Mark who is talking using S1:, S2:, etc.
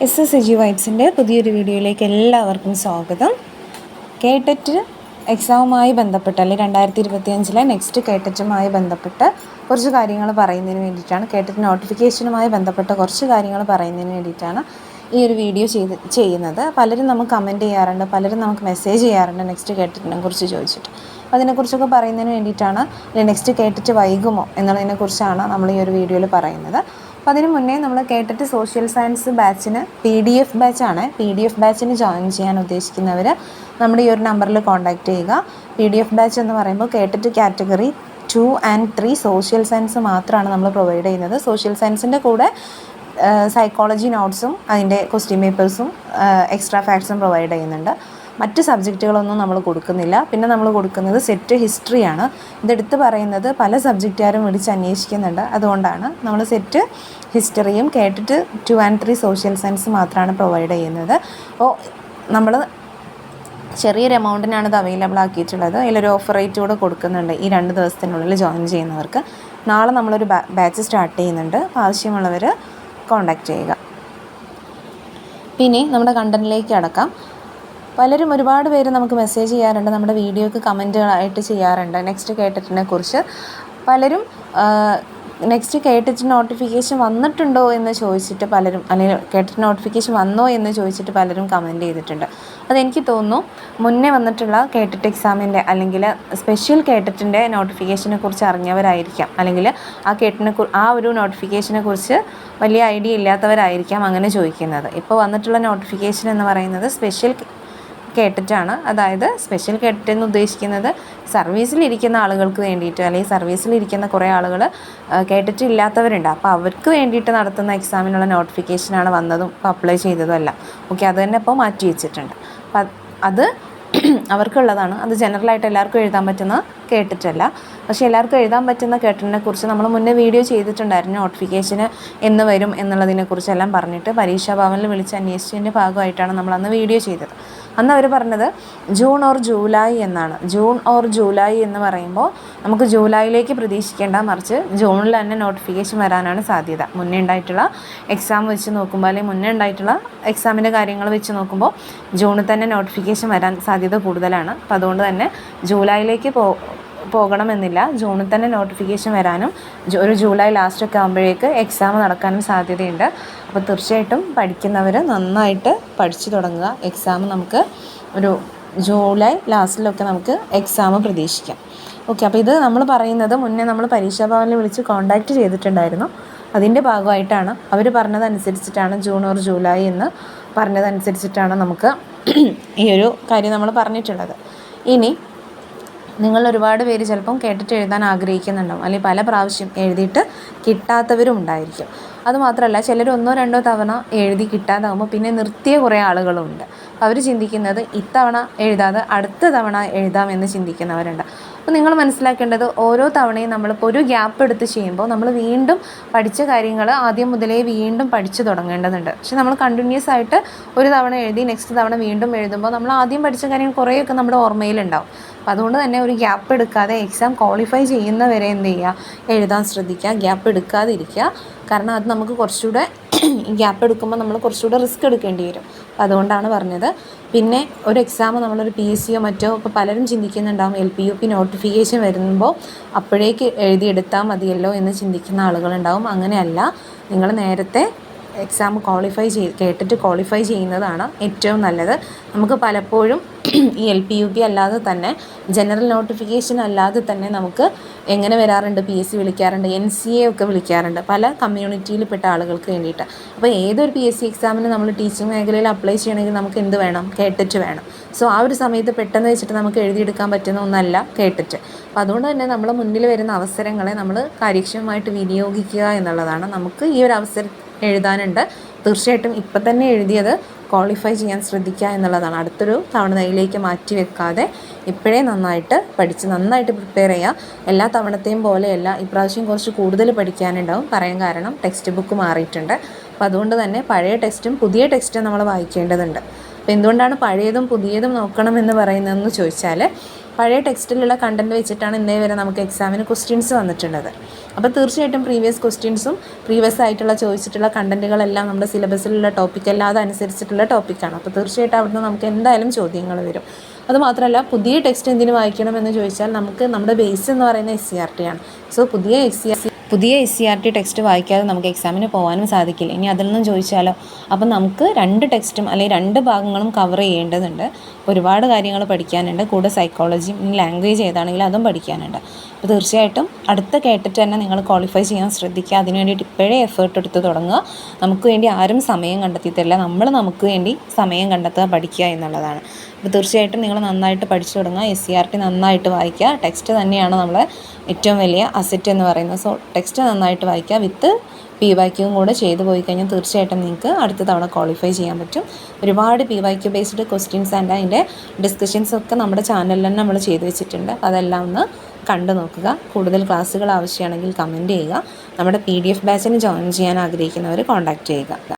S1: SSG വൈബ്സിൻ്റെ പുതിയൊരു വീഡിയോയിലേക്ക് എല്ലാവർക്കും സ്വാഗതം. കേട്ടറ്റ് എക്സാമുമായി ബന്ധപ്പെട്ട് അല്ലെങ്കിൽ 2025 നെക്സ്റ്റ് കേട്ടറ്റുമായി ബന്ധപ്പെട്ട് കുറച്ച് കാര്യങ്ങൾ പറയുന്നതിന് വേണ്ടിയിട്ടാണ്, കേട്ടറ്റ് നോട്ടിഫിക്കേഷനുമായി ബന്ധപ്പെട്ട കുറച്ച് കാര്യങ്ങൾ പറയുന്നതിന് വേണ്ടിയിട്ടാണ് ഈ ഒരു വീഡിയോ ചെയ്യുന്നത്. പലരും നമുക്ക് കമൻറ്റ് ചെയ്യാറുണ്ട്, പലരും നമുക്ക് മെസ്സേജ് ചെയ്യാറുണ്ട് നെക്സ്റ്റ് കേട്ടറ്റിനെ കുറിച്ച് ചോദിച്ചിട്ട്. അപ്പോൾ അതിനെക്കുറിച്ചൊക്കെ പറയുന്നതിന് വേണ്ടിയിട്ടാണ്, അല്ലെങ്കിൽ നെക്സ്റ്റ് കേട്ടറ്റ് വൈകുമോ എന്നുള്ളതിനെക്കുറിച്ചാണ് നമ്മൾ ഈ ഒരു വീഡിയോയിൽ പറയുന്നത്. അപ്പോൾ അതിന് മുന്നേ നമ്മൾ കേട്ടറ്റ് സോഷ്യൽ സയൻസ് ബാച്ചിന് PDF ബാച്ചാണ്. PDF ബാച്ചിന് ജോയിൻ ചെയ്യാൻ ഉദ്ദേശിക്കുന്നവർ നമ്മുടെ ഈ ഒരു നമ്പറിൽ കോൺടാക്റ്റ് ചെയ്യുക. PDF ബാച്ച് എന്ന് പറയുമ്പോൾ കേട്ടറ്റ് കാറ്റഗറി 2 and 3 സോഷ്യൽ സയൻസ് മാത്രമാണ് നമ്മൾ പ്രൊവൈഡ് ചെയ്യുന്നത്. സോഷ്യൽ സയൻസിൻ്റെ കൂടെ സൈക്കോളജി നോട്ട്സും അതിൻ്റെ ക്വസ്റ്റ്യൻ പേപ്പേഴ്സും എക്സ്ട്രാ ഫാക്ട്സും പ്രൊവൈഡ് ചെയ്യുന്നുണ്ട്. മറ്റ് സബ്ജക്റ്റുകളൊന്നും നമ്മൾ കൊടുക്കുന്നില്ല. പിന്നെ നമ്മൾ കൊടുക്കുന്നത് സെറ്റ് ഹിസ്റ്ററിയാണ്. ഇതെടുത്ത് പറയുന്നത് പല സബ്ജക്റ്റുകാരും വിളിച്ച് അന്വേഷിക്കുന്നുണ്ട്. അതുകൊണ്ടാണ് നമ്മൾ സെറ്റ് ഹിസ്റ്ററിയും കേട്ടിട്ട് 2 and 3 സോഷ്യൽ സയൻസ് മാത്രമാണ് പ്രൊവൈഡ് ചെയ്യുന്നത്. അപ്പോൾ നമ്മൾ ചെറിയൊരു എമൗണ്ടിനാണ് ഇത് അവൈലബിൾ ആക്കിയിട്ടുള്ളത്. അതിലൊരു ഓഫർ റേറ്റ് കൂടെ കൊടുക്കുന്നുണ്ട് ഈ 2 ദിവസത്തിനുള്ളിൽ ജോയിൻ ചെയ്യുന്നവർക്ക്. നാളെ നമ്മളൊരു ബാച്ച് സ്റ്റാർട്ട് ചെയ്യുന്നുണ്ട്. ആവശ്യമുള്ളവർ കോൺടാക്റ്റ് ചെയ്യുക. പിന്നെ നമ്മുടെ കണ്ടൻറ്റിലേക്ക് അടക്കാം. പലരും ഒരുപാട് പേര് നമുക്ക് മെസ്സേജ് ചെയ്യാറുണ്ട്, നമ്മുടെ വീഡിയോക്ക് കമൻറ്റുകളായിട്ട് ചെയ്യാറുണ്ട് നെക്സ്റ്റ് കേട്ടറ്റിനെ കുറിച്ച്. പലരും നെക്സ്റ്റ് കേട്ടറ്റ് നോട്ടിഫിക്കേഷൻ വന്നിട്ടുണ്ടോ എന്ന് ചോദിച്ചിട്ട് പലരും, അല്ലെങ്കിൽ കേട്ടറ്റ് നോട്ടിഫിക്കേഷൻ വന്നോ എന്ന് ചോദിച്ചിട്ട് പലരും കമൻറ്റ് ചെയ്തിട്ടുണ്ട്. അതെനിക്ക് തോന്നുന്നു മുന്നേ വന്നിട്ടുള്ള കേട്ടറ്റ് എക്സാമിൻ്റെ അല്ലെങ്കിൽ സ്പെഷ്യൽ കേട്ടറ്റിൻ്റെ നോട്ടിഫിക്കേഷനെ കുറിച്ച് അറിഞ്ഞവരായിരിക്കാം, അല്ലെങ്കിൽ ആ ഒരു നോട്ടിഫിക്കേഷനെ കുറിച്ച് വലിയ ഐഡിയ ഇല്ലാത്തവരായിരിക്കാം അങ്ങനെ ചോദിക്കുന്നത്. ഇപ്പോൾ വന്നിട്ടുള്ള നോട്ടിഫിക്കേഷൻ എന്ന് പറയുന്നത് സ്പെഷ്യൽ കേട്ടറ്റാണ്. അതായത് സ്പെഷ്യൽ കേട്ടറ്റ് എന്ന് ഉദ്ദേശിക്കുന്നത് സർവീസിലിരിക്കുന്ന ആളുകൾക്ക് വേണ്ടിയിട്ട്, അല്ലെങ്കിൽ സർവീസിലിരിക്കുന്ന കുറേ ആളുകൾ കേട്ടറ്റ് ഇല്ലാത്തവരുണ്ട്. അപ്പോൾ അവർക്ക് വേണ്ടിയിട്ട് നടത്തുന്ന എക്സാമിനുള്ള നോട്ടിഫിക്കേഷനാണ് വന്നതും ഇപ്പോൾ അപ്ലൈ ചെയ്തതും അല്ല. ഓക്കെ, അത് തന്നെ ഇപ്പോൾ മാറ്റി വെച്ചിട്ടുണ്ട്. അപ്പം അത് അവർക്കുള്ളതാണ്. അത് ജനറലായിട്ട് എല്ലാവർക്കും എഴുതാൻ പറ്റുന്ന കേട്ടിട്ടല്ല. പക്ഷേ എല്ലാവർക്കും എഴുതാൻ പറ്റുന്ന കേട്ടറ്റിനെ കുറിച്ച് നമ്മൾ മുന്നേ വീഡിയോ ചെയ്തിട്ടുണ്ടായിരുന്നു. നോട്ടിഫിക്കേഷന് എന്ന് വരും എന്നുള്ളതിനെക്കുറിച്ചെല്ലാം പറഞ്ഞിട്ട് പരീക്ഷാ ഭവനിൽ വിളിച്ച് അന്വേഷിച്ചതിൻ്റെ ഭാഗമായിട്ടാണ് നമ്മൾ അന്ന് വീഡിയോ ചെയ്തത്. അന്ന് അവർ പറഞ്ഞത് ജൂൺ ഓർ ജൂലൈ എന്നാണ്. ജൂൺ ഓർ ജൂലൈ എന്ന് പറയുമ്പോൾ നമുക്ക് ജൂലൈയിലേക്ക് പ്രതീക്ഷിക്കേണ്ട, മറിച്ച് ജൂണിൽ തന്നെ നോട്ടിഫിക്കേഷൻ വരാനാണ് സാധ്യത. മുന്നേ ഉണ്ടായിട്ടുള്ള എക്സാം വെച്ച് നോക്കുമ്പോൾ, അല്ലെങ്കിൽ മുന്നേ ഉണ്ടായിട്ടുള്ള എക്സാമിൻ്റെ കാര്യങ്ങൾ വെച്ച് നോക്കുമ്പോൾ ജൂണിൽ തന്നെ നോട്ടിഫിക്കേഷൻ വരാൻ സാധ്യത കൂടുതലാണ്. അപ്പോൾ അതുകൊണ്ട് തന്നെ ജൂലൈയിലേക്ക് പോകണമെന്നില്ല, ജൂണിൽ തന്നെ നോട്ടിഫിക്കേഷൻ വരാനും ഒരു ജൂലൈ ലാസ്റ്റൊക്കെ ആകുമ്പോഴേക്ക് എക്സാം നടക്കാനും സാധ്യതയുണ്ട്. അപ്പോൾ തീർച്ചയായിട്ടും പഠിക്കുന്നവർ നന്നായിട്ട് പഠിച്ചു തുടങ്ങുക. എക്സാം നമുക്ക് ഒരു ജൂലൈ ലാസ്റ്റിലൊക്കെ നമുക്ക് എക്സാം പ്രതീക്ഷിക്കാം. ഓക്കെ, അപ്പോൾ ഇത് നമ്മൾ പറയുന്നത് മുന്നേ നമ്മൾ പരീക്ഷാ ഭവനിൽ വിളിച്ച് കോൺടാക്റ്റ് ചെയ്തിട്ടുണ്ടായിരുന്നു. അതിൻ്റെ ഭാഗമായിട്ടാണ് അവർ പറഞ്ഞതനുസരിച്ചിട്ടാണ്, ജൂൺ ഓർ ജൂലൈ എന്ന് പറഞ്ഞതനുസരിച്ചിട്ടാണ് നമുക്ക് ഈ ഒരു കാര്യം നമ്മൾ പറഞ്ഞിട്ടുള്ളത്. ഇനി നിങ്ങൾ ഒരുപാട് പേര് ചിലപ്പം കേട്ടിട്ട് എഴുതാൻ ആഗ്രഹിക്കുന്നുണ്ടാവും, അല്ലെങ്കിൽ പല പ്രാവശ്യം എഴുതിയിട്ട് കിട്ടാത്തവരും ഉണ്ടായിരിക്കും. അതുമാത്രമല്ല, ചിലർ 1-2 തവണ എഴുതി കിട്ടാതാകുമ്പോൾ പിന്നെ നിർത്തിയ കുറേ ആളുകളുമുണ്ട്. അവർ ചിന്തിക്കുന്നത് ഇത്തവണ എഴുതാതെ അടുത്ത തവണ എഴുതാമെന്ന് ചിന്തിക്കുന്നവരുണ്ട്. അപ്പോൾ നിങ്ങൾ മനസ്സിലാക്കേണ്ടത്, ഓരോ തവണയും നമ്മളിപ്പോൾ ഒരു ഗ്യാപ്പ് എടുത്ത് ചെയ്യുമ്പോൾ നമ്മൾ വീണ്ടും പഠിച്ച കാര്യങ്ങൾ ആദ്യം മുതലേ വീണ്ടും പഠിച്ചു തുടങ്ങേണ്ടതുണ്ട്. പക്ഷെ നമ്മൾ കണ്ടിന്യൂസ് ആയിട്ട് ഒരു തവണ എഴുതി നെക്സ്റ്റ് തവണ വീണ്ടും എഴുതുമ്പോൾ നമ്മൾ ആദ്യം പഠിച്ച കാര്യം കുറേയൊക്കെ നമ്മുടെ ഓർമ്മയിലുണ്ടാവും. അപ്പോൾ അതുകൊണ്ട് തന്നെ ഒരു ഗ്യാപ്പ് എടുക്കാതെ എക്സാം ക്വാളിഫൈ ചെയ്യുന്നവരെ എന്ത് ചെയ്യുക, എഴുതാൻ ശ്രദ്ധിക്കുക, ഗ്യാപ്പ് എടുക്കാതെ ഇരിക്കുക. കാരണം അത് നമുക്ക് കുറച്ചുകൂടെ ഗ്യാപ്പ് എടുക്കുമ്പോൾ നമ്മൾ കുറച്ചുകൂടെ റിസ്ക് എടുക്കേണ്ടി വരും. അപ്പോൾ അതുകൊണ്ടാണ് പറഞ്ഞത്. പിന്നെ ഒരു എക്സാം നമ്മളൊരു PSCയോ മറ്റോ, ഇപ്പോൾ പലരും ചിന്തിക്കുന്നുണ്ടാകും LPUP നോട്ടിഫിക്കേഷൻ വരുമ്പോൾ അപ്പോഴേക്ക് എഴുതിയെടുത്താൽ മതിയല്ലോ എന്ന് ചിന്തിക്കുന്ന ആളുകളുണ്ടാവും. അങ്ങനെയല്ല, നിങ്ങൾ നേരത്തെ എക്സാം കേട്ടിട്ട് ക്വാളിഫൈ ചെയ്യുന്നതാണ് ഏറ്റവും നല്ലത്. നമുക്ക് പലപ്പോഴും ഈ LPUP അല്ലാതെ തന്നെ, ജനറൽ നോട്ടിഫിക്കേഷൻ അല്ലാതെ തന്നെ നമുക്ക് എങ്ങനെ വരാറുണ്ട്, PSC വിളിക്കാറുണ്ട്, NCA ഒക്കെ വിളിക്കാറുണ്ട്, പല കമ്മ്യൂണിറ്റിയിൽപ്പെട്ട ആളുകൾക്ക് വേണ്ടിയിട്ട്. അപ്പോൾ ഏതൊരു PSC എക്സാമിന് നമ്മൾ ടീച്ചിങ് മേഖലയിൽ അപ്ലൈ ചെയ്യണമെങ്കിൽ നമുക്ക് എന്ത് വേണം, കേട്ടിട്ട് വേണം. സോ ആ ഒരു സമയത്ത് പെട്ടെന്ന് വെച്ചിട്ട് നമുക്ക് എഴുതിയെടുക്കാൻ പറ്റുന്ന ഒന്നല്ല കേട്ടിട്ട്. അപ്പോൾ അതുകൊണ്ട് തന്നെ നമ്മൾ മുന്നിൽ വരുന്ന അവസരങ്ങളെ നമ്മൾ കാര്യക്ഷമമായിട്ട് വിനിയോഗിക്കുക എന്നുള്ളതാണ്. നമുക്ക് ഈ ഒരു അവസരം എഴുതാനുണ്ട്, തീർച്ചയായിട്ടും ഇപ്പം തന്നെ എഴുതിയത് ക്വാളിഫൈ ചെയ്യാൻ ശ്രദ്ധിക്കുക എന്നുള്ളതാണ്. അടുത്തൊരു തവണയിലേക്ക് മാറ്റി വെക്കാതെ ഇപ്പോഴേ നന്നായിട്ട് പഠിച്ച് നന്നായിട്ട് പ്രിപ്പയർ ചെയ്യുക. എല്ലാ തവണത്തെയും പോലെയല്ല, ഇപ്രാവശ്യം കുറച്ച് കൂടുതൽ പഠിക്കാനുണ്ടാവും. പറയാൻ കാരണം ടെക്സ്റ്റ് ബുക്ക് മാറിയിട്ടുണ്ട്. അപ്പോൾ അതുകൊണ്ട് തന്നെ പഴയ ടെക്സ്റ്റും പുതിയ ടെക്സ്റ്റും നമ്മൾ വായിക്കേണ്ടതുണ്ട്. അപ്പോൾ എന്തുകൊണ്ടാണ് പഴയതും പുതിയതും നോക്കണമെന്ന് പറയുന്നതെന്ന് ചോദിച്ചാൽ, പഴയ ടെക്സ്റ്റിലുള്ള കണ്ടൻറ്റ് വെച്ചിട്ടാണ് ഇന്നേ വരെ നമുക്ക് എക്സാമിന് ക്വസ്റ്റ്യൻസ് വന്നിട്ടുള്ളത്. അപ്പോൾ തീർച്ചയായിട്ടും പ്രീവിയസ് ക്വസ്റ്റ്യൻസും പ്രീവിയസ് ആയിട്ടുള്ള ചോദിച്ചിട്ടുള്ള കണ്ടൻറ്റുകളെല്ലാം നമ്മുടെ സിലബസിലുള്ള ടോപ്പിക്കല്ല, അതനുസരിച്ചിട്ടുള്ള ടോപ്പിക്കാണ്. അപ്പോൾ തീർച്ചയായിട്ടും അവിടുന്ന് നമുക്ക് എന്തായാലും ചോദ്യങ്ങൾ വരും. അതുമാത്രമല്ല പുതിയ ടെക്സ്റ്റ് എന്തിനു വായിക്കണമെന്ന് ചോദിച്ചാൽ നമുക്ക് നമ്മുടെ ബേസ് എന്ന് പറയുന്ന SCERT ആണ്. സോ പുതിയ SCERT ടെക്സ്റ്റ് വായിക്കാതെ നമുക്ക് എക്സാമിന് പോകാനും സാധിക്കില്ല. ഇനി അതിൽ നിന്നും ചോദിച്ചാലോ, അപ്പം നമുക്ക് 2 ടെക്സ്റ്റും അല്ലെങ്കിൽ 2 ഭാഗങ്ങളും കവർ ചെയ്യേണ്ടതുണ്ട്. ഒരുപാട് കാര്യങ്ങൾ പഠിക്കാനുണ്ട്. കൂടെ സൈക്കോളജിയും ലാംഗ്വേജ് ഏതാണെങ്കിലും അതും പഠിക്കാനുണ്ട്. അപ്പോൾ തീർച്ചയായിട്ടും അടുത്ത കേട്ടിട്ട് തന്നെ നിങ്ങൾ ക്വാളിഫൈ ചെയ്യാൻ ശ്രദ്ധിക്കുക. അതിന് വേണ്ടിയിട്ട് ഇപ്പോഴേ എഫേർട്ട് എടുത്ത് തുടങ്ങുക. നമുക്ക് വേണ്ടി ആരും സമയം കണ്ടെത്തി തരില്ല, നമ്മൾ നമുക്ക് വേണ്ടി സമയം കണ്ടെത്തുക, പഠിക്കുക എന്നുള്ളതാണ്. അപ്പോൾ തീർച്ചയായിട്ടും നിങ്ങൾ നന്നായിട്ട് പഠിച്ചു തുടങ്ങുക. SCERT നന്നായിട്ട് വായിക്കുക. ടെക്സ്റ്റ് തന്നെയാണ് നമ്മളെ ഏറ്റവും വലിയ അസറ്റ് എന്ന് പറയുന്നത്. സോ ടെക്സ്റ്റ് നന്നായിട്ട് വായിക്കുക. വിത്ത് PYQ കൂടെ ചെയ്തു പോയി കഴിഞ്ഞാൽ തീർച്ചയായിട്ടും നിങ്ങൾക്ക് അടുത്ത തവണ ക്വാളിഫൈ ചെയ്യാൻ പറ്റും. ഒരുപാട് PYQ ബേസ്ഡ് ക്വസ്റ്റ്യൻസ് ആൻഡ് അതിൻ്റെ ഡിസ്കഷൻസ് ഒക്കെ നമ്മുടെ ചാനലിൽ തന്നെ നമ്മൾ ചെയ്തു വെച്ചിട്ടുണ്ട്. അതെല്ലാം ഒന്ന് കണ്ടു നോക്കുക. കൂടുതൽ ക്ലാസ്സുകൾ ആവശ്യമാണെങ്കിൽ കമൻറ്റ് ചെയ്യുക. നമ്മുടെ PDF ബാച്ചിന് ജോയിൻ ചെയ്യാൻ ആഗ്രഹിക്കുന്നവർ കോൺടാക്റ്റ് ചെയ്യുക.